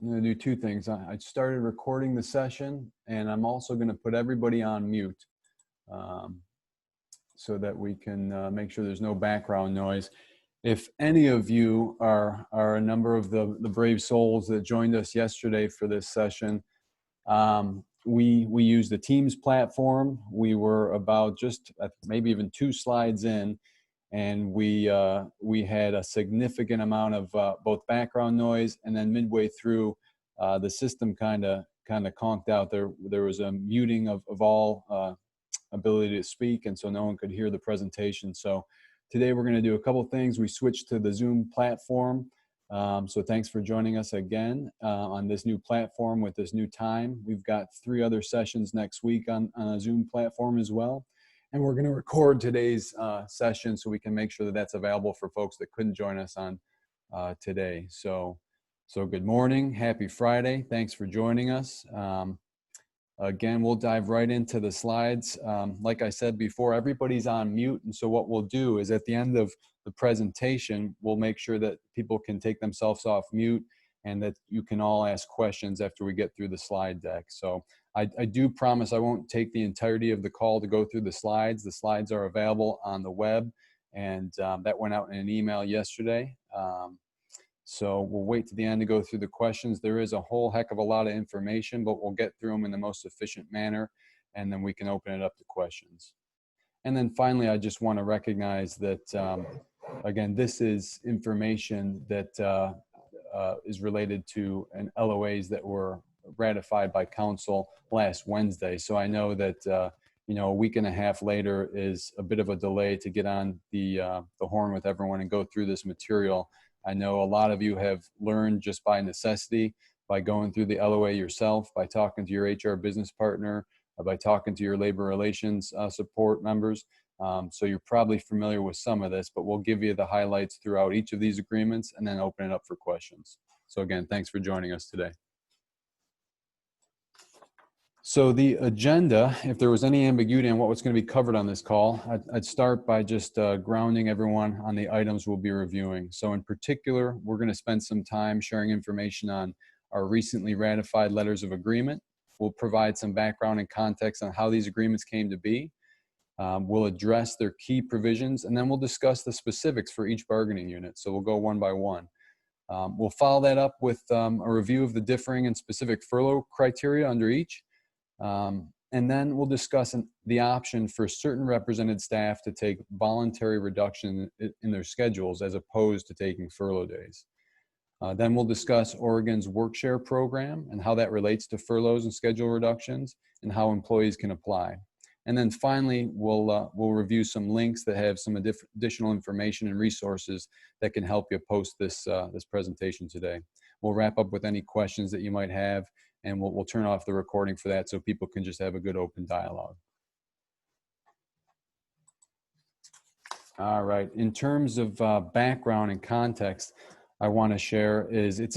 I'm going to do two things. I started recording the session, and I'm also going to put everybody on mute um, so that we can make sure there's no background noise. If any of you are a number of the brave souls that joined us yesterday for this session, we used the Teams platform. We were about just maybe even 2 slides in, and we had a significant amount of both background noise, and then midway through, the system kind of conked out. There was a muting of all ability to speak, and so no one could hear the presentation. So today we're going to do a couple things. We switched to the Zoom platform. So thanks for joining us again on this new platform with this new time. We've got 3 other sessions next week on a Zoom platform as well. And we're going to record today's session so we can make sure that that's available for folks that couldn't join us on today. So good morning. Happy Friday. Thanks for joining us. Again, we'll dive right into the slides. Like I said before, everybody's on mute. And so what we'll do is at the end of the presentation, we'll make sure that people can take themselves off mute and that you can all ask questions after we get through the slide deck. So I do promise I won't take the entirety of the call to go through the slides. The slides are available on the web, and that went out in an email yesterday. So we'll wait to the end to go through the questions. There is a whole heck of a lot of information, but we'll get through them in the most efficient manner, and then we can open it up to questions. And then finally, I just want to recognize that, again, this is information that is related to an LOAs that were ratified by council last Wednesday. So I know that, you know, a week and a half later is a bit of a delay to get on the horn with everyone and go through this material. I know a lot of you have learned just by necessity, by going through the LOA yourself, by talking to your HR business partner, by talking to your labor relations support members. So you're probably familiar with some of this, but we'll give you the highlights throughout each of these agreements and then open it up for questions. So again, thanks for joining us today. So the agenda, if there was any ambiguity on what was going to be covered on this call, I'd start by just grounding everyone on the items we'll be reviewing. So in particular, we're going to spend some time sharing information on our recently ratified letters of agreement. We'll provide some background and context on how these agreements came to be. We'll address their key provisions, and then we'll discuss the specifics for each bargaining unit. So we'll go one by one. We'll follow that up with a review of the differing and specific furlough criteria under each. And then we'll discuss the option for certain represented staff to take voluntary reduction in their schedules as opposed to taking furlough days. Then we'll discuss Oregon's work-share program and how that relates to furloughs and schedule reductions and how employees can apply. And then finally, we'll review some links that have some additional information and resources that can help you post this presentation today. We'll wrap up with any questions that you might have, and we'll turn off the recording for that so people can just have a good open dialogue. All right, in terms of background and context, I want to share is it's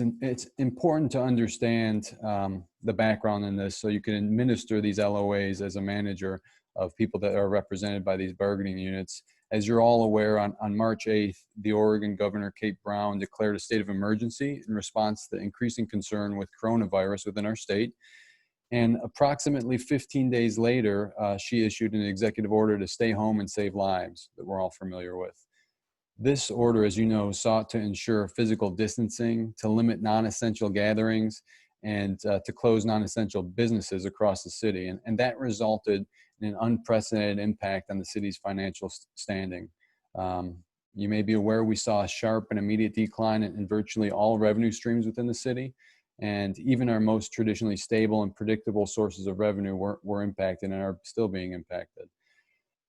important to understand the background in this so you can administer these LOAs as a manager of people that are represented by these bargaining units. As you're all aware, on March 8th, the Oregon Governor, Kate Brown, declared a state of emergency in response to increasing concern with coronavirus within our state. And approximately 15 days later, she issued an executive order to stay home and save lives that we're all familiar with. This order, as you know, sought to ensure physical distancing, to limit non-essential gatherings, and to close non-essential businesses across the city. And that resulted in an unprecedented impact on the city's financial standing. You may be aware we saw a sharp and immediate decline in virtually all revenue streams within the city. And even our most traditionally stable and predictable sources of revenue were impacted and are still being impacted.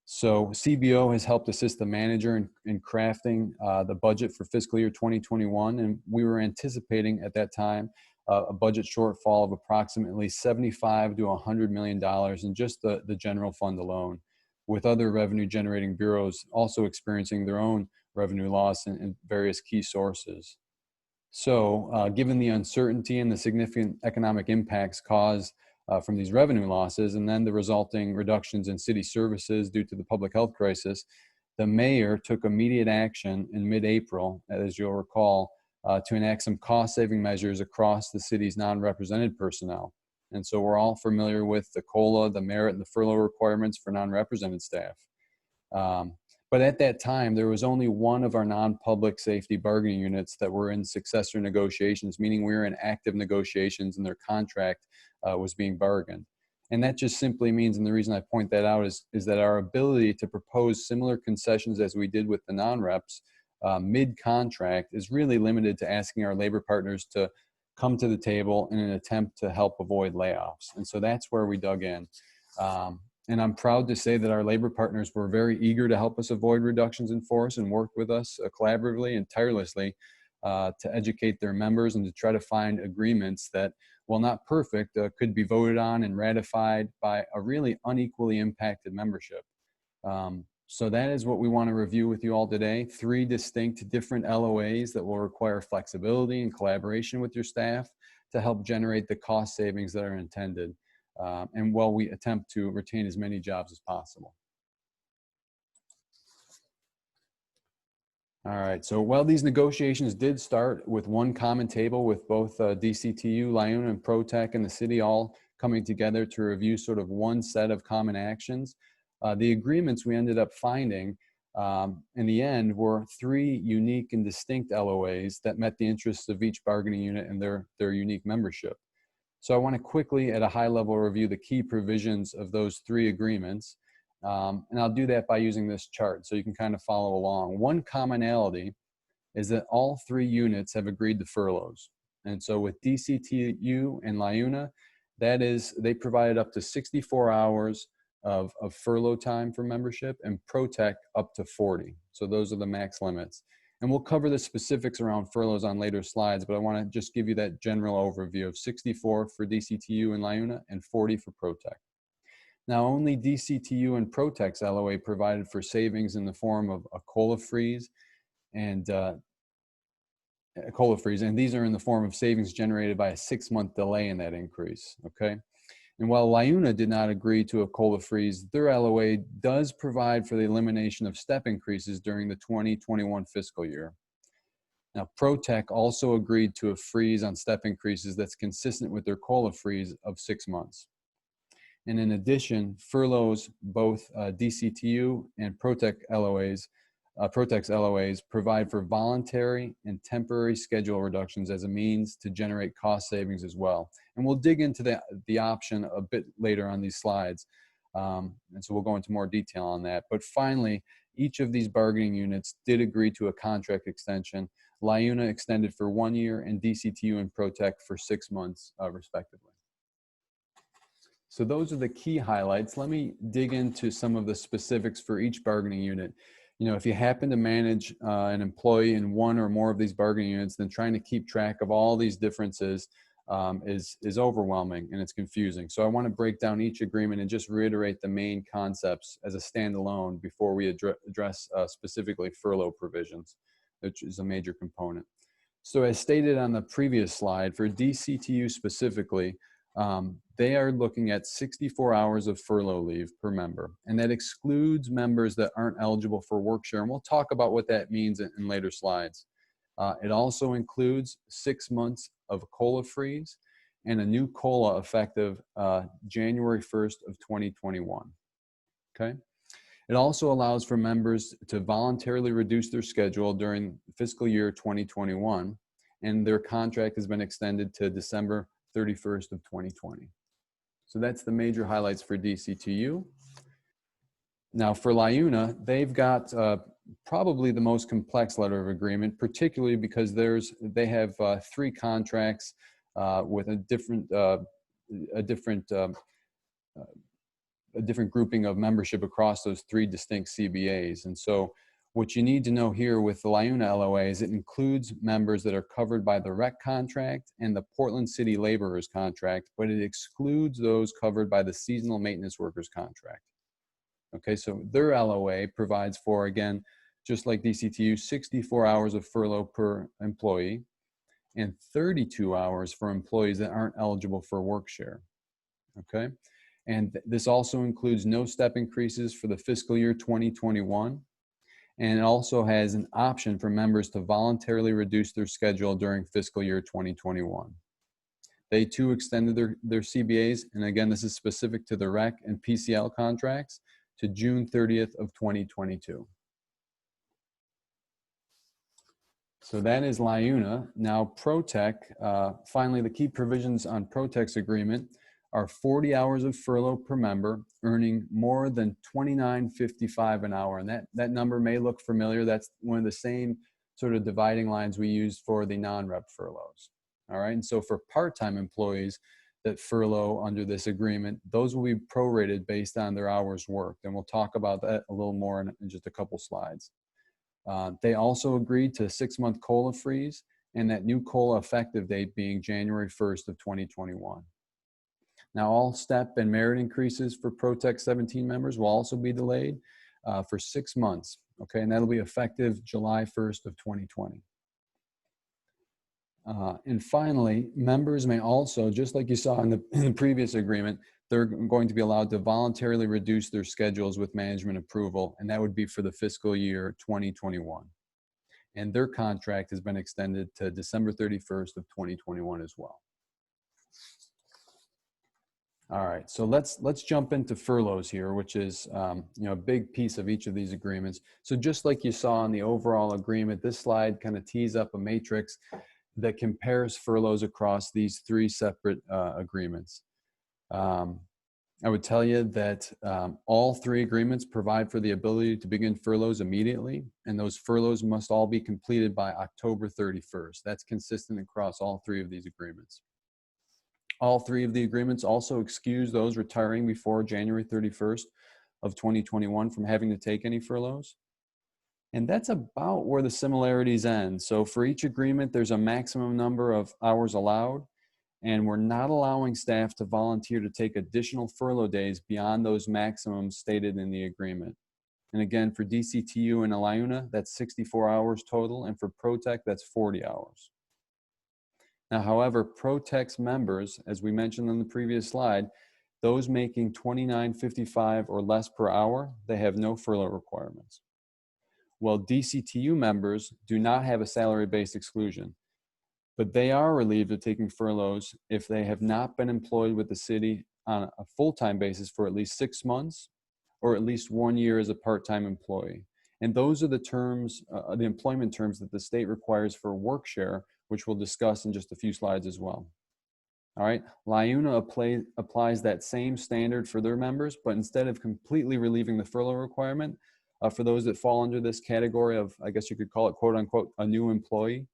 So CBO has helped assist the manager in crafting the budget for fiscal year 2021. And we were anticipating at that time a budget shortfall of approximately $75 to $100 million in just the general fund alone, with other revenue generating bureaus also experiencing their own revenue loss in various key sources. So given the uncertainty and the significant economic impacts caused from these revenue losses and then the resulting reductions in city services due to the public health crisis, the mayor took immediate action in mid-April, as you'll recall, to enact some cost-saving measures across the city's non-represented personnel. And so we're all familiar with the COLA, the merit, and the furlough requirements for non-represented staff. But at that time, there was only one of our non-public safety bargaining units that were in successor negotiations, meaning we were in active negotiations and their contract was being bargained. And that just simply means, and the reason I point that out is that our ability to propose similar concessions as we did with the non-reps mid-contract is really limited to asking our labor partners to come to the table in an attempt to help avoid layoffs. And so that's where we dug in. And I'm proud to say that our labor partners were very eager to help us avoid reductions in force and work with us collaboratively and tirelessly to educate their members and to try to find agreements that, while not perfect, could be voted on and ratified by a really unequally impacted membership. So that is what we want to review with you all today. 3 distinct different LOAs that will require flexibility and collaboration with your staff to help generate the cost savings that are intended. And while we attempt to retain as many jobs as possible. All right, so while these negotiations did start with one common table with both DCTU, LiUNA, and ProTec and the city all coming together to review sort of one set of common actions, the agreements we ended up finding in the end were 3 unique and distinct LOAs that met the interests of each bargaining unit and their unique membership. So I want to quickly, at a high level, review the key provisions of those 3 agreements. And I'll do that by using this chart so you can kind of follow along. One commonality is that all 3 units have agreed to furloughs. And so with DCTU and LiUNA, that is, they provided up to 64 hours of furlough time for membership, and ProTec up to 40. So those are the max limits. And we'll cover the specifics around furloughs on later slides, but I want to just give you that general overview of 64 for DCTU and LiUNA and 40 for ProTec. Now, only DCTU and ProTec's LOA provided for savings in the form of a COLA freeze, and these are in the form of savings generated by a 6-month delay in that increase, okay? And while LiUNA did not agree to a COLA freeze, their LOA does provide for the elimination of step increases during the 2021 fiscal year. Now, ProTec also agreed to a freeze on step increases that's consistent with their COLA freeze of 6 months. And in addition, furloughs, both DCTU and ProTec's LOAs provide for voluntary and temporary schedule reductions as a means to generate cost savings as well. And we'll dig into the option a bit later on these slides. And so we'll go into more detail on that. But finally, each of these bargaining units did agree to a contract extension. LiUNA extended for 1 year and DCTU and ProTec for 6 months, respectively. So those are the key highlights. Let me dig into some of the specifics for each bargaining unit. You know, if you happen to manage an employee in one or more of these bargaining units, then trying to keep track of all these differences is overwhelming and it's confusing. So I want to break down each agreement and just reiterate the main concepts as a standalone before we address specifically furlough provisions, which is a major component. So as stated on the previous slide, for DCTU specifically, they are looking at 64 hours of furlough leave per member, and that excludes members that aren't eligible for work share, and we'll talk about what that means in later slides. It also includes 6 months of COLA freeze and a new COLA effective January 1st of 2021, okay? It also allows for members to voluntarily reduce their schedule during fiscal year 2021, and their contract has been extended to December 31st of 2020. So that's the major highlights for DCTU. Now for LiUNA, they've got probably the most complex letter of agreement, particularly because they have 3 contracts with a different grouping of membership across those 3 distinct CBAs. And so what you need to know here with the LiUNA LOA is it includes members that are covered by the REC contract and the Portland City Laborers contract, but it excludes those covered by the Seasonal Maintenance Workers contract. Okay, so their LOA provides for, again, just like DCTU, 64 hours of furlough per employee and 32 hours for employees that aren't eligible for work share. Okay, and this also includes no step increases for the fiscal year 2021. And it also has an option for members to voluntarily reduce their schedule during fiscal year 2021. They too extended their CBAs, and again, this is specific to the REC and PCL contracts, to June 30th of 2022. So that is LiUNA. Now ProTec, finally the key provisions on ProTec's agreement are 40 hours of furlough per member earning more than $29.55 an hour. And that number may look familiar. That's one of the same sort of dividing lines we use for the non-rep furloughs. All right, and so for part-time employees that furlough under this agreement, those will be prorated based on their hours worked. And we'll talk about that a little more in just a couple slides. They also agreed to a 6-month COLA freeze and that new COLA effective date being January 1st of 2021. Now, all step and merit increases for ProTec17 members will also be delayed for 6 months, okay? And that'll be effective July 1st of 2020. And finally, members may also, just like you saw in the previous agreement, they're going to be allowed to voluntarily reduce their schedules with management approval, and that would be for the fiscal year 2021. And their contract has been extended to December 31st of 2021 as well. All right, so let's jump into furloughs here, which is a big piece of each of these agreements. So just like you saw in the overall agreement, this slide kind of tees up a matrix that compares furloughs across these 3 separate agreements. I would tell you that all 3 agreements provide for the ability to begin furloughs immediately, and those furloughs must all be completed by October 31st. That's consistent across all 3 of these agreements. All 3 of the agreements also excuse those retiring before January 31st of 2021 from having to take any furloughs. And that's about where the similarities end. So for each agreement, there's a maximum number of hours allowed, and we're not allowing staff to volunteer to take additional furlough days beyond those maximums stated in the agreement. And again, for DCTU and LiUNA, that's 64 hours total, and for ProTec, that's 40 hours. Now, however, ProTec's members, as we mentioned on the previous slide, those making $29.55 or less per hour, they have no furlough requirements. Well, DCTU members do not have a salary-based exclusion, but they are relieved of taking furloughs if they have not been employed with the city on a full-time basis for at least 6 months or at least 1 year as a part-time employee. And those are the terms, the employment terms that the state requires for work share, which we'll discuss in just a few slides as well. All right, LiUNA applies that same standard for their members, but instead of completely relieving the furlough requirement, for those that fall under this category of, I guess you could call it, quote unquote, a new employee,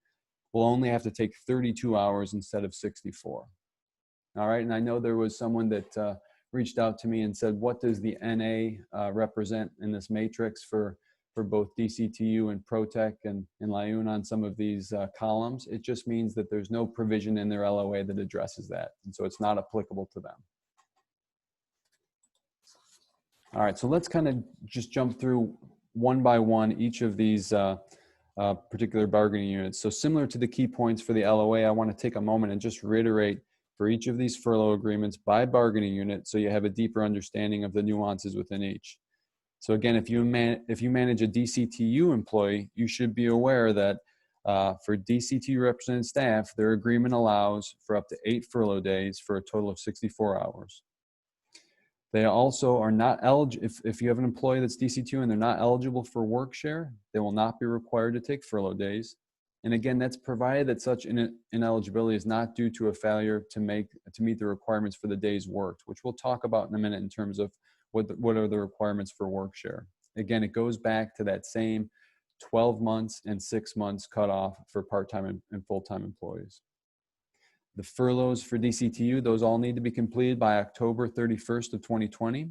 will only have to take 32 hours instead of 64. All right, and I know there was someone that reached out to me and said, what does the NA represent in this matrix for both DCTU and ProTec and LiUNA on some of these columns? It just means that there's no provision in their LOA that addresses that, and so it's not applicable to them. All right, so let's kind of just jump through one by one each of these particular bargaining units. So similar to the key points for the LOA, I want to take a moment and just reiterate for each of these furlough agreements by bargaining unit so you have a deeper understanding of the nuances within each. So again, if you manage a DCTU employee, you should be aware that for DCTU represented staff, their agreement allows for up to 8 furlough days for a total of 64 hours. They also are not eligible, if you have an employee that's DCTU and they're not eligible for work share, they will not be required to take furlough days. And again, that's provided that such ineligibility is not due to a failure to meet the requirements for the days worked, which we'll talk about in a minute in terms of what are the requirements for work share. Again, it goes back to that same 12 months and 6 months cutoff for part-time and full-time employees. The furloughs for DCTU, those all need to be completed by October 31st of 2020.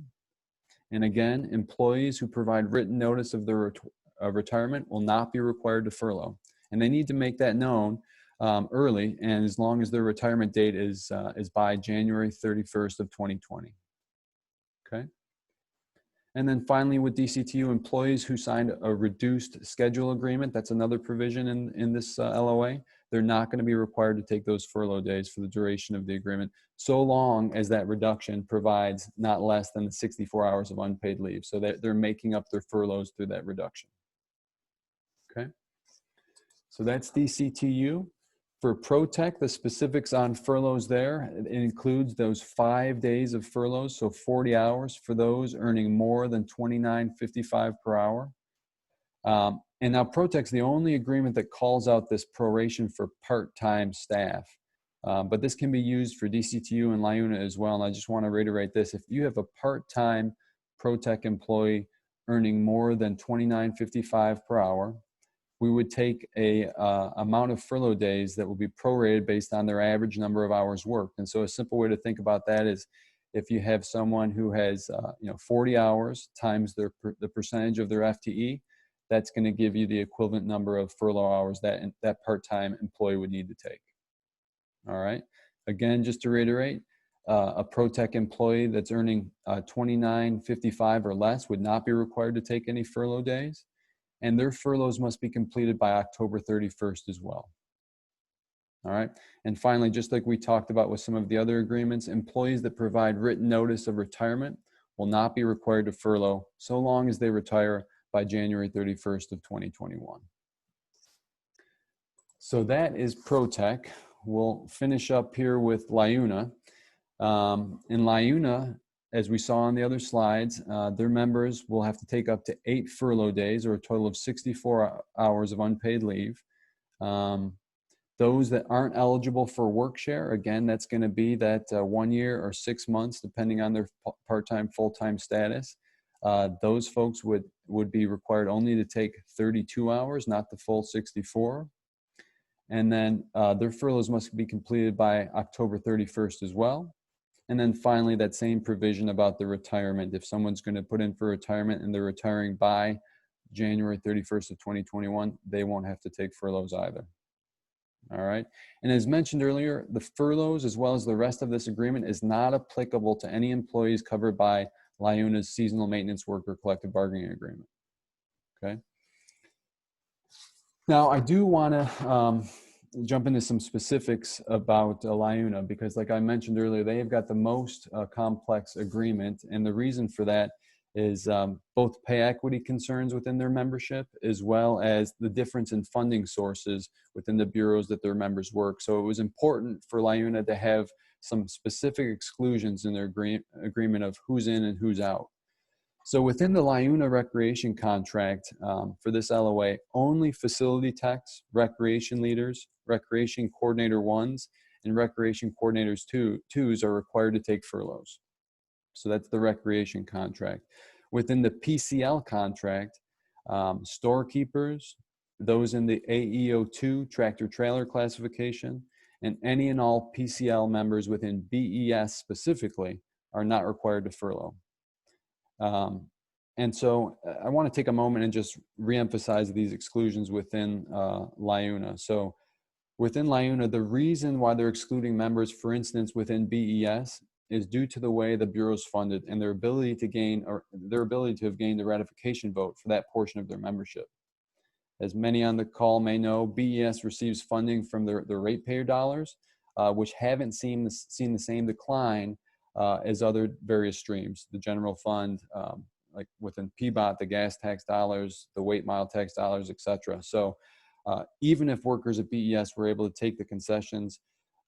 And again, employees who provide written notice of their retirement will not be required to furlough. And they need to make that known early, and as long as their retirement date is by January 31st of 2020. Okay. And then finally, with DCTU employees who signed a reduced schedule agreement, that's another provision in this LOA. They're not going to be required to take those furlough days for the duration of the agreement, so long as that reduction provides not less than the 64 hours of unpaid leave. So that they're making up their furloughs through that reduction. Okay, so that's DCTU. For ProTec, the specifics on furloughs there, it includes those 5 days of furloughs, so 40 hours for those earning more than $29.55 per hour. And now ProTec's the only agreement that calls out this proration for part-time staff. But this can be used for DCTU and LiUNA as well. And I just want to reiterate this. If you have a part-time ProTec employee earning more than $29.55 per hour, we would take a amount of furlough days that will be prorated based on their average number of hours worked. And so a simple way to think about that is if you have someone who has 40 hours times the percentage of their FTE, that's going to give you the equivalent number of furlough hours that that part-time employee would need to take. All right. Again, just to reiterate, a ProTec employee that's earning $29.55 or less would not be required to take any furlough days, and their furloughs must be completed by October 31st as well. All right. And finally, just like we talked about with some of the other agreements, employees that provide written notice of retirement will not be required to furlough so long as they retire by January 31st of 2021. So that is ProTec. We'll finish up here with LiUNA. In LiUNA, as we saw on the other slides, their members will have to take up to 8 furlough days, or a total of 64 hours of unpaid leave. Those that aren't eligible for work share, again, that's going to be that 1 year or 6 months, depending on their part-time, full-time status. Those folks would be required only to take 32 hours, not the full 64. And then their furloughs must be completed by October 31st as well. And then finally, that same provision about the retirement. If someone's going to put in for retirement and they're retiring by January 31st of 2021, they won't have to take furloughs either. All right. And as mentioned earlier, the furloughs, as well as the rest of this agreement, is not applicable to any employees covered by LiUNA's seasonal maintenance worker collective bargaining agreement. Okay. Now, I do want to jump into some specifics about LiUNA, because like I mentioned earlier, they have got the most complex agreement. And the reason for that is both pay equity concerns within their membership, as well as the difference in funding sources within the bureaus that their members work. So it was important for LiUNA to have some specific exclusions in their agreement of who's in and who's out. So within the LiUNA recreation contract for this LOA, only facility techs, recreation leaders, recreation coordinator 1s, and recreation coordinators 2s are required to take furloughs. So that's the recreation contract. Within the PCL contract, storekeepers, those in the AEO2 tractor trailer classification, and any and all PCL members within BES specifically are not required to furlough. And so I want to take a moment and just reemphasize these exclusions within LiUNA. So within LiUNA, the reason why they're excluding members, for instance, within BES, is due to the way the bureau is funded and their ability to gain, or their ability to have gained the ratification vote for that portion of their membership. As many on the call may know, BES receives funding from their ratepayer dollars, which haven't seen the same decline as other various streams. The general fund, like within PBOT, the gas tax dollars, the weight mile tax dollars, etc. So even if workers at BES were able to take the concessions,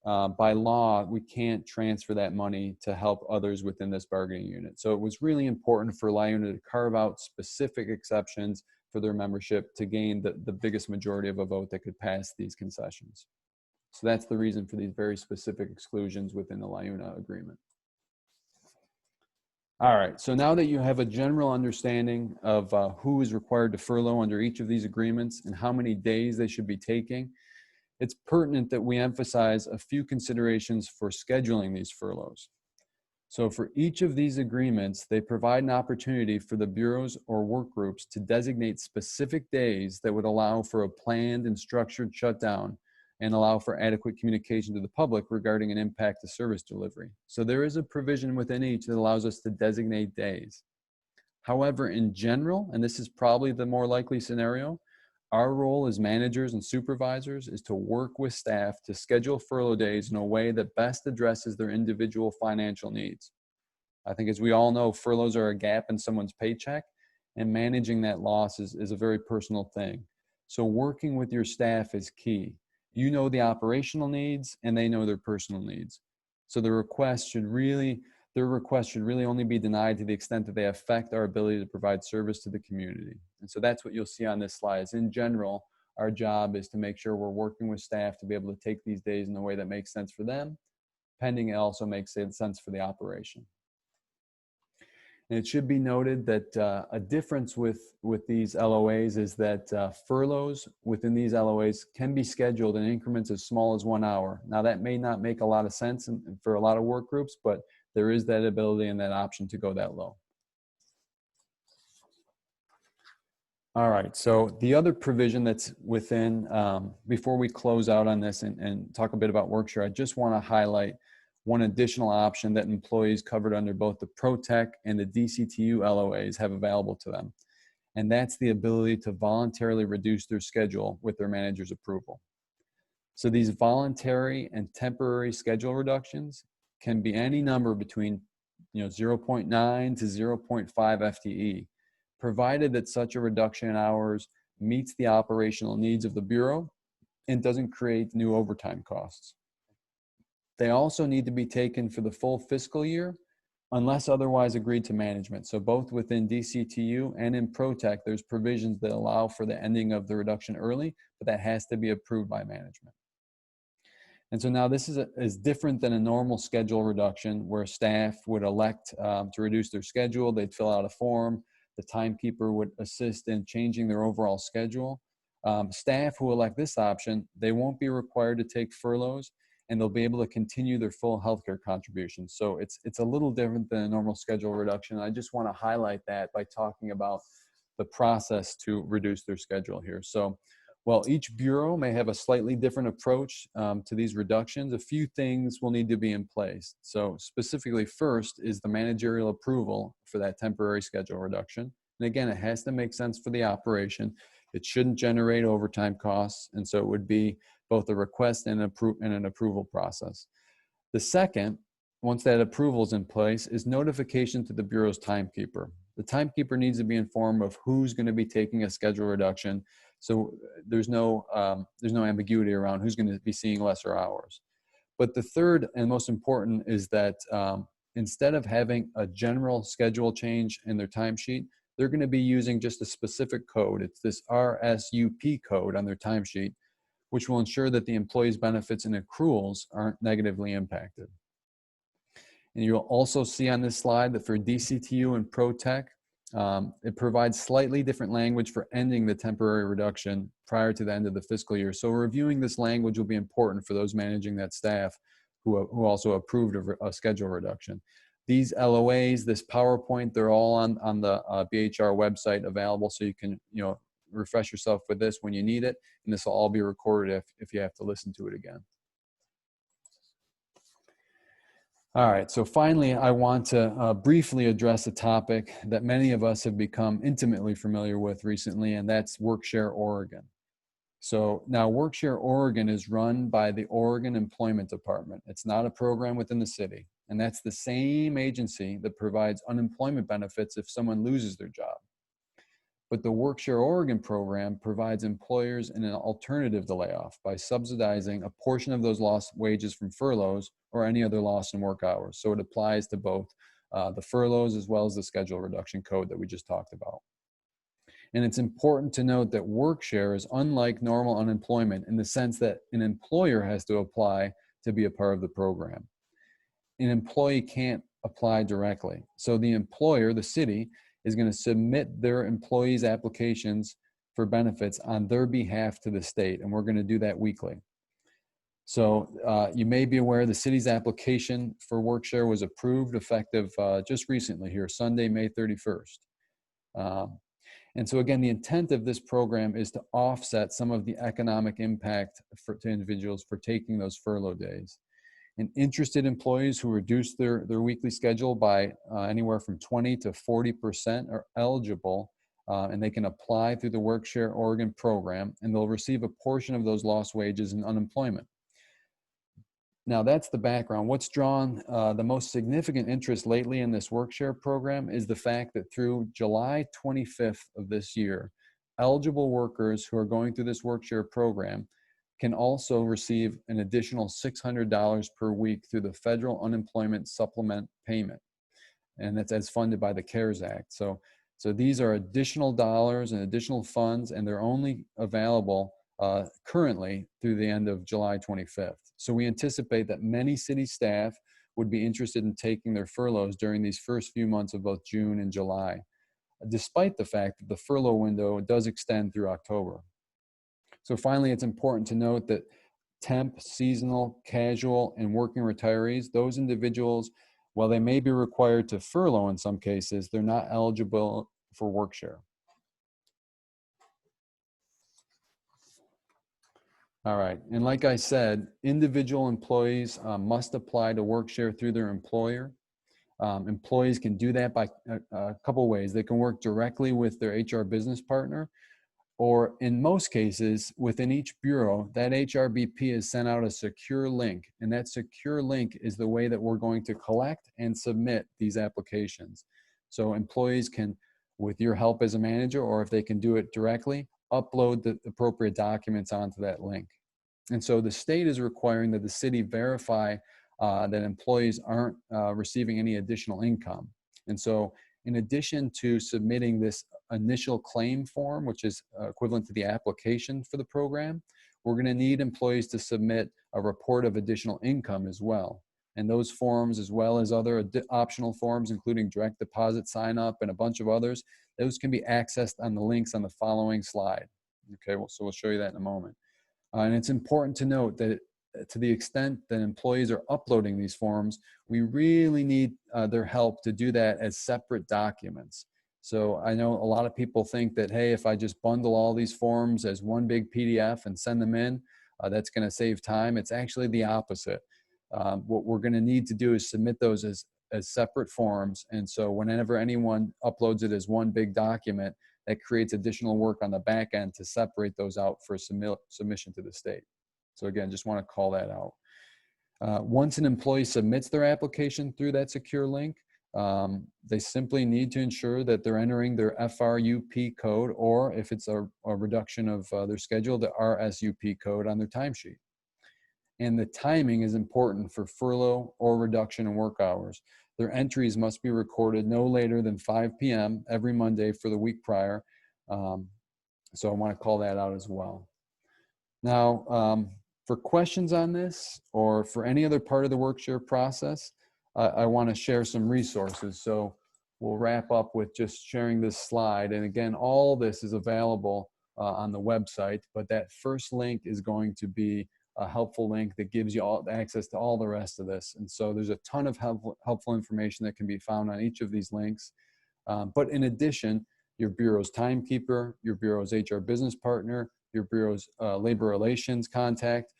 by law, we can't transfer that money to help others within this bargaining unit. So it was really important for LiUNA to carve out specific exceptions for their membership to gain the biggest majority of a vote that could pass these concessions. So that's the reason for these very specific exclusions within the LiUNA agreement. All right, so now that you have a general understanding of who is required to furlough under each of these agreements and how many days they should be taking, it's pertinent that we emphasize a few considerations for scheduling these furloughs. So for each of these agreements, they provide an opportunity for the bureaus or work groups to designate specific days that would allow for a planned and structured shutdown and allow for adequate communication to the public regarding an impact to service delivery. So there is a provision within each that allows us to designate days. However, in general, and this is probably the more likely scenario, our role as managers and supervisors is to work with staff to schedule furlough days in a way that best addresses their individual financial needs. I think, as we all know, furloughs are a gap in someone's paycheck, and managing that loss is a very personal thing. So working with your staff is key. You know the operational needs and they know their personal needs. So their request should really only be denied to the extent that they affect our ability to provide service to the community. And so that's what you'll see on this slide. Is in general, our job is to make sure we're working with staff to be able to take these days in a way that makes sense for them, pending it also makes sense for the operation. And it should be noted that a difference with these LOAs is that furloughs within these LOAs can be scheduled in increments as small as 1 hour. Now that may not make a lot of sense for a lot of work groups, but there is that ability and that option to go that low. All right, so the other provision that's within, before we close out on this and talk a bit about workshare, I just want to highlight one additional option that employees covered under both the ProTec and the DCTU LOAs have available to them. And that's the ability to voluntarily reduce their schedule with their manager's approval. So these voluntary and temporary schedule reductions can be any number between 0.9 to 0.5 FTE, provided that such a reduction in hours meets the operational needs of the Bureau and doesn't create new overtime costs. They also need to be taken for the full fiscal year unless otherwise agreed to management. So both within DCTU and in ProTec, there's provisions that allow for the ending of the reduction early, but that has to be approved by management. And so now this is different than a normal schedule reduction where staff would elect to reduce their schedule. They'd fill out a form. The timekeeper would assist in changing their overall schedule. Staff who elect this option, they won't be required to take furloughs, and they'll be able to continue their full healthcare contributions. So it's a little different than a normal schedule reduction. I just want to highlight that by talking about the process to reduce their schedule here. So while each bureau may have a slightly different approach to these reductions, a few things will need to be in place. So specifically, first is the managerial approval for that temporary schedule reduction. And again, it has to make sense for the operation. It shouldn't generate overtime costs, and so it would be both a request and an approval process. The second, once that approval is in place, is notification to the Bureau's timekeeper. The timekeeper needs to be informed of who's going to be taking a schedule reduction, so there's no ambiguity around who's going to be seeing lesser hours. But the third and most important is that instead of having a general schedule change in their timesheet, they're going to be using just a specific code. It's this RSUP code on their timesheet, which will ensure that the employee's benefits and accruals aren't negatively impacted. And you'll also see on this slide that for DCTU and ProTec, it provides slightly different language for ending the temporary reduction prior to the end of the fiscal year. So reviewing this language will be important for those managing that staff who also approved a schedule reduction. These LOAs, this PowerPoint, they're all on the BHR website available, so you can refresh yourself with this when you need it, and this will all be recorded if you have to listen to it again. All right, so finally, I want to briefly address a topic that many of us have become intimately familiar with recently, and that's Workshare Oregon. So now Workshare Oregon is run by the Oregon Employment Department. It's not a program within the city, and that's the same agency that provides unemployment benefits if someone loses their job. But the Workshare Oregon program provides employers an alternative to layoff by subsidizing a portion of those lost wages from furloughs or any other loss in work hours. So it applies to both the furloughs as well as the schedule reduction code that we just talked about. And it's important to note that Workshare is unlike normal unemployment in the sense that an employer has to apply to be a part of the program. An employee can't apply directly. So the employer, the city, is going to submit their employees' applications for benefits on their behalf to the state, and we're going to do that weekly. So you may be aware the city's application for Workshare was approved effective just recently here, Sunday, May 31st. And so again, the intent of this program is to offset some of the economic impact to individuals for taking those furlough days. And interested employees who reduce their weekly schedule by anywhere from 20 to 40% are eligible, and they can apply through the Workshare Oregon program, and they'll receive a portion of those lost wages in unemployment. Now that's the background. What's drawn the most significant interest lately in this Workshare program is the fact that through July 25th of this year, eligible workers who are going through this work-share program can also receive an additional $600 per week through the federal unemployment supplement payment. And that's as funded by the CARES Act. So these are additional dollars and additional funds, and they're only available currently through the end of July 25th. So we anticipate that many city staff would be interested in taking their furloughs during these first few months of both June and July, despite the fact that the furlough window does extend through October. So finally, it's important to note that temp, seasonal, casual, and working retirees, those individuals, while they may be required to furlough in some cases, they're not eligible for work-share. All right, and like I said, individual employees must apply to work-share through their employer. Employees can do that by a couple ways. They can work directly with their HR business partner, or in most cases, within each bureau, that HRBP has sent out a secure link, and that secure link is the way that we're going to collect and submit these applications. So employees can, with your help as a manager, or if they can do it directly, upload the appropriate documents onto that link. And so the state is requiring that the city verify that employees aren't receiving any additional income. And so in addition to submitting this initial claim form, which is equivalent to the application for the program, we're going to need employees to submit a report of additional income as well. And those forms, as well as other optional forms, including direct deposit sign up and a bunch of others, those can be accessed on the links on the following slide. Okay, so we'll show you that in a moment. And it's important to note that to the extent that employees are uploading these forms, we really need their help to do that as separate documents. So I know a lot of people think that, hey, if I just bundle all these forms as one big PDF and send them in, that's going to save time. It's actually the opposite. What we're going to need to do is submit those as separate forms. And so whenever anyone uploads it as one big document, that creates additional work on the back end to separate those out for submission to the state. So again, just want to call that out. Once an employee submits their application through that secure link, they simply need to ensure that they're entering their FRUP code, or if it's a reduction of their schedule, the RSUP code on their timesheet. And the timing is important for furlough or reduction in work hours. Their entries must be recorded no later than 5 p.m. every Monday for the week prior. So I want to call that out as well. Now, for questions on this or for any other part of the work-share process, I want to share some resources. So we'll wrap up with just sharing this slide. And again, all this is available on the website, but that first link is going to be a helpful link that gives you all access to all the rest of this. And so there's a ton of helpful information that can be found on each of these links. But in addition, your bureau's timekeeper, your bureau's HR business partner, your bureau's labor relations contact,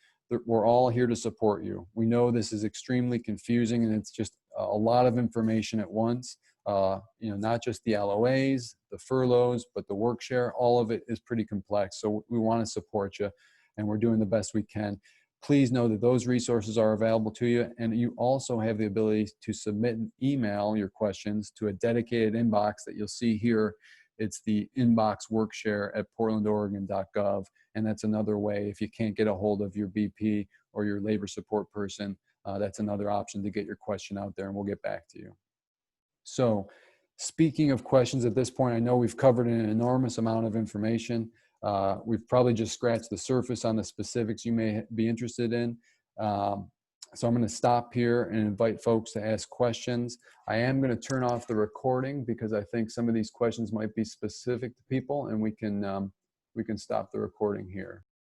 we're all here to support you. We know this is extremely confusing, and it's just a lot of information at once. Not just the LOAs, the furloughs, but the work share, all of it is pretty complex. So we want to support you, and we're doing the best we can. Please know that those resources are available to you, and you also have the ability to submit and email your questions to a dedicated inbox that you'll see here. It's the inbox workshare at portlandoregon.gov, and that's another way. If you can't get a hold of your BP or your labor support person, that's another option to get your question out there, and we'll get back to you. So speaking of questions at this point, I know we've covered an enormous amount of information. We've probably just scratched the surface on the specifics you may be interested in. So I'm going to stop here and invite folks to ask questions. I am going to turn off the recording because I think some of these questions might be specific to people, and we can stop the recording here.